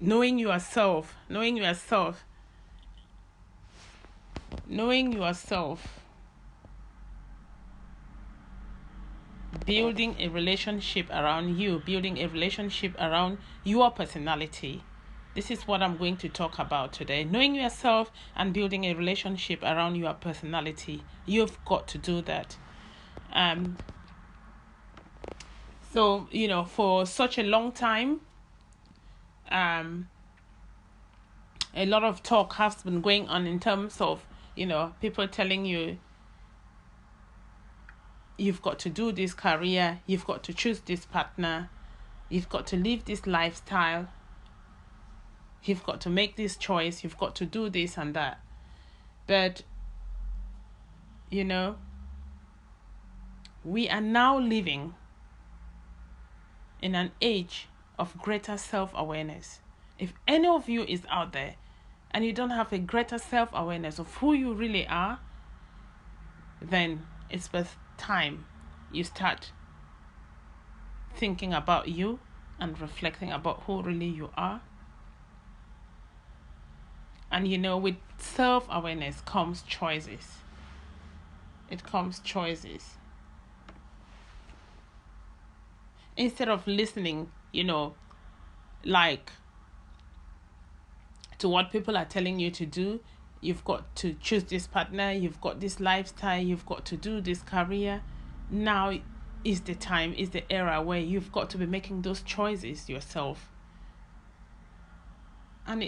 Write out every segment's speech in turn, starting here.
Knowing yourself, knowing yourself, knowing yourself, building a relationship around you, building a relationship around your personality. This is what I'm going to talk about today. Knowing yourself and building a relationship around your personality. You've got to do that. Um, so, for such a long time, um, a lot of talk has been going on in terms of, people telling you, you've got to do this career, you've got to choose this partner, you've got to live this lifestyle, you've got to make this choice, you've got to do this and that. But, we are now living in an age of greater self-awareness. If any of you is out there and you don't have a greater self-awareness of who you really are, then it's best time you start thinking about you and reflecting about who really you are. And with self-awareness comes choices. It comes choices. Instead of listening, like to what people are telling you to do, you've got to choose this partner, you've got this lifestyle, you've got to do this career. Now is the time, is the era where you've got to be making those choices yourself. And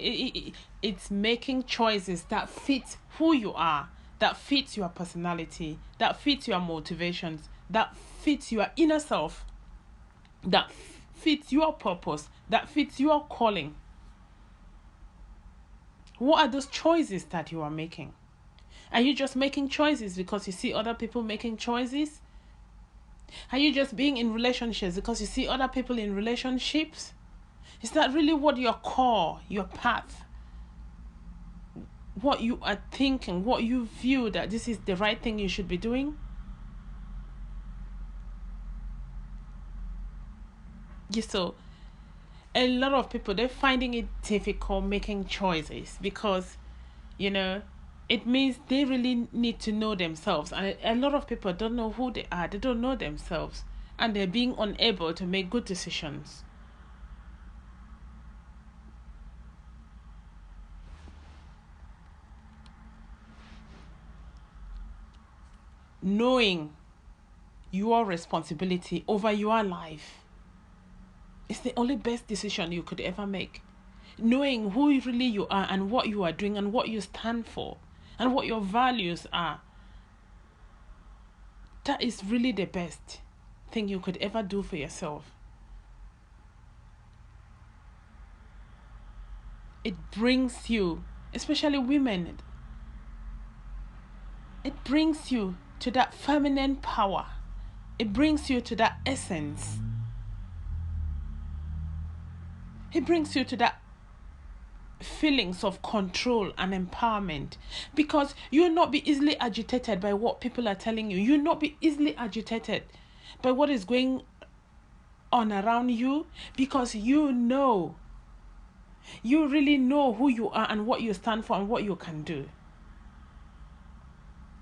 it's making choices that fit who you are, that fits your personality, that fits your motivations, that fits your inner self, that fits your purpose, that fits your calling. What are those choices that you are making? Are you just making choices because you see other people making choices? Are you just being in relationships because you see other people in relationships? Is that really what your core, your path, what you are thinking, what you view that this is the right thing you should be doing? So a lot of people, they're finding it difficult making choices because, it means they really need to know themselves. And a lot of people don't know who they are. They don't know themselves. And they're being unable to make good decisions. Knowing your responsibility over your life is the only best decision you could ever make. Knowing who really you are and what you are doing and what you stand for and what your values are, that is really the best thing you could ever do for yourself. It brings you, especially women, it brings you to that feminine power. It brings you to that essence. It brings you to that feelings of control and empowerment, because you'll not be easily agitated by what people are telling you. You'll not be easily agitated by what is going on around you, because you really know who you are and what you stand for and what you can do.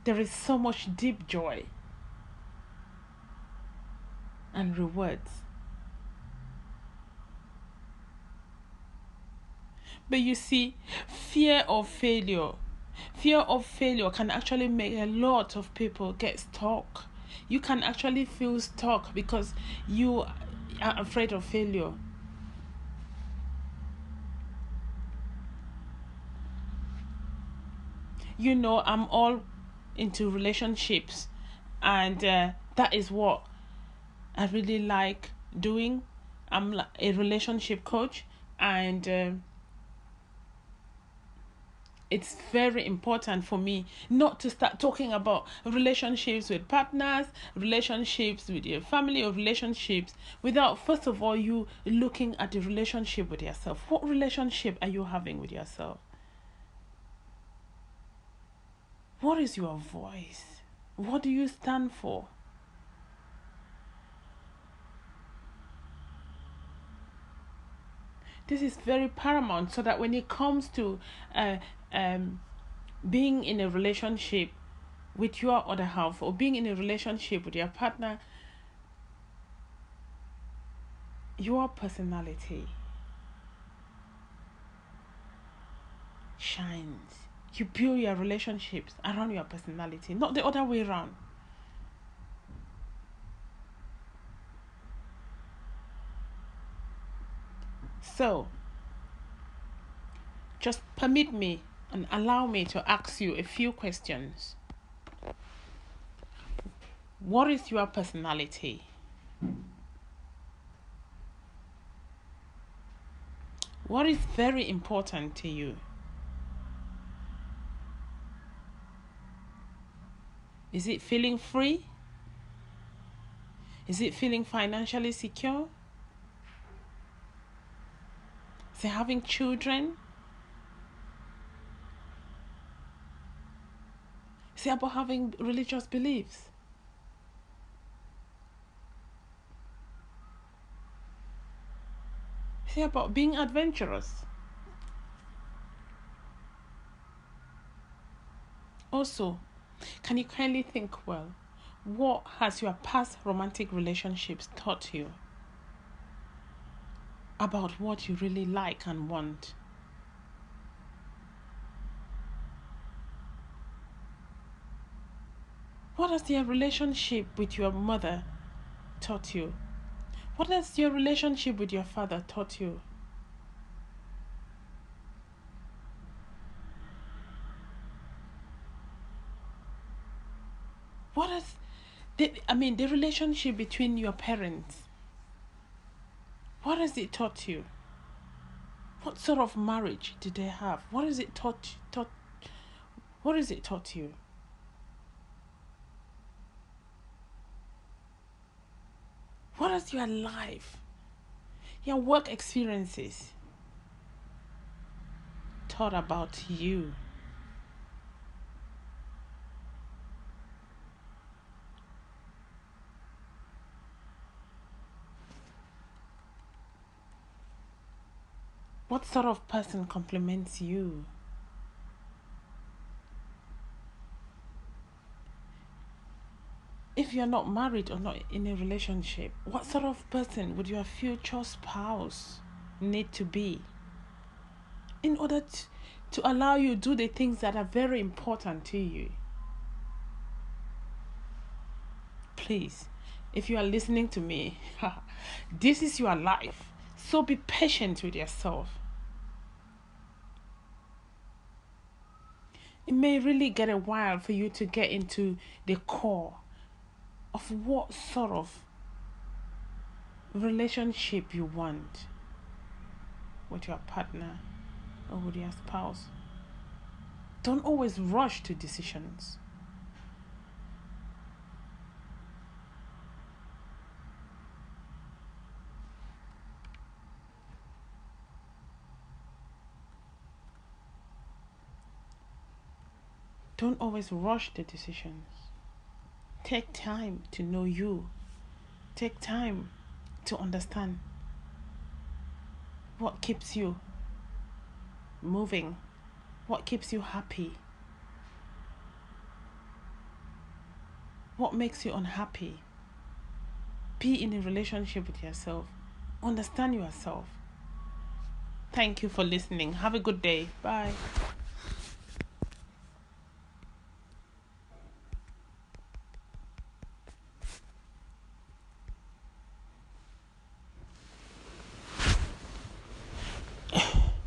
There is so much deep joy and rewards. But you see, fear of failure can actually make a lot of people get stuck. You can actually feel stuck because you are afraid of failure. I'm all into relationships, and that is what I really like doing. I'm a relationship coach, and it's very important for me not to start talking about relationships with partners, relationships with your family, or relationships without, first of all, you looking at the relationship with yourself. What relationship are you having with yourself? What is your voice? What do you stand for? This is very paramount, so that when it comes to being in a relationship with your other half, or being in a relationship with your partner, your personality shines. You build your relationships around your personality, not the other way around. So, just permit me and allow me to ask you a few questions. What is your personality? What is very important to you? Is it feeling free? Is it feeling financially secure? Is it having children? Is it about having religious beliefs? Is it about being adventurous? Also, can you kindly think well? What has your past romantic relationships taught you about what you really like and want? What has your relationship with your mother taught you? What has your relationship with your father taught you? What has the relationship between your parents? What has it taught you? What sort of marriage did they have? What has it taught what has it taught you? What has your life, your work experiences taught about you? What sort of person compliments you? If you're not married or not in a relationship, what sort of person would your future spouse need to be in order to allow you to do the things that are very important to you? Please, if you are listening to me, this is your life. So be patient with yourself. It may really get a while for you to get into the core of what sort of relationship you want with your partner or with your spouse. Don't always rush to decisions. Don't always rush the decisions. Take time to know you. Take time to understand what keeps you moving, what keeps you happy, what makes you unhappy. Be in a relationship with yourself. Understand yourself. Thank you for listening. Have a good day. Bye.